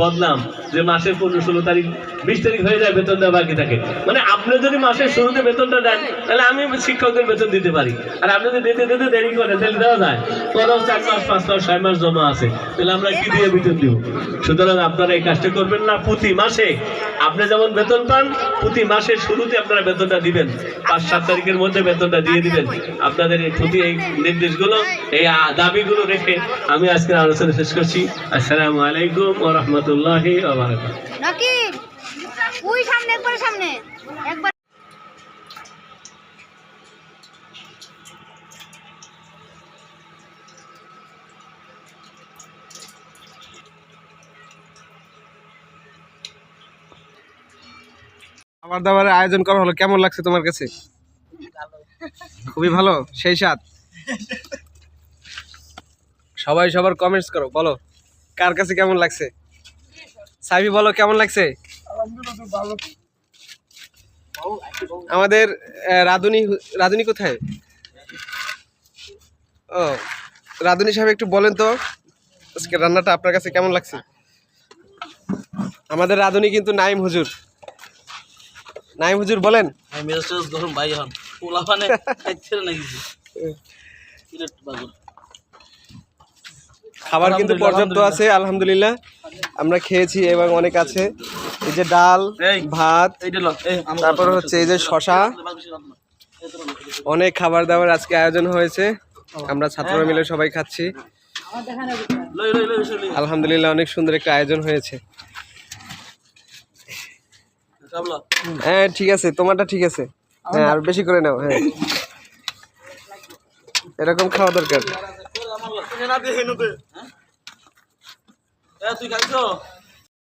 বদলাম যে মাসের 15-16 তারিখ 20 তারিখ হয়ে যায় বেতন দেওয়া বাকি থাকে। মানে আপনি যদি মাসের শুরুতে বেতনটা দেন তাহলে আমি শিক্ষকদের বেতন দিতে পারি, আর আপনি যদি দিতে দিতে দেরি করেন তাহলে দেওয়া যায়। পরেও 4 মাস 5 মাস 6 মাস জমা আছে, তাহলে আমরা কি দিয়ে বেতন দিব? সুতরাং আপনারা এই কাজটা করবেন না। প্রতি মাসে আপনি যেমন বেতন পান, প্রতি মাসের শুরুতে আপনারা বেতনটা দিবেন, 5-7 তারিখের মধ্যে বেতনটা দিয়ে দিবেন। আপনাদের এই প্রতি এই নির্দেশগুলো, এই দাবিগুলো রেখে আমি আজকের আলোচনা শেষ করছি। আসসালামু আলাইকুম ওয়া রাহমাতুল্লাহি ওয়া বারাকাতুহু। নাকিব ওই সামনে একবার সামনে একবার খাবার দাবারের আয়োজন করা হলো, কেমন লাগছে তোমার কাছে? খুবই ভালো, সেই স্বাদ। সবাই সবার কমেন্টস করো, বলো কার কাছে কেমন লাগছে। সাইফি বলো কেমন লাগছে? আমাদের রাধুনি কোথায়? ও রাধুনি সাহেব, একটু বলেন তো আজকে রান্নাটা আপনার কাছে কেমন লাগছে? আমাদের রাধুনি কিন্তু নাইম হুজুর। নাইম হুজুর বলেন। খাবার কিন্তু পর্যাপ্ত আছে আলহামদুলিল্লাহ, আমরা খেয়েছি এবং অনেক আছে। এই যে ডাল ভাত, তারপর হচ্ছে এই যে শশা, অনেক খাবার দাবার আজকে আয়োজন হয়েছে। আমরা ছাত্ররা মিলে সবাই খাচ্ছি আলহামদুলিল্লাহ, অনেক সুন্দর একটা আয়োজন হয়েছে। হ্যাঁ ঠিক আছে, তোমারটা ঠিক আছে। হ্যাঁ আর বেশি করে নাও। হ্যাঁ এরকম খাওয়া দরকার। তুই খাইছো?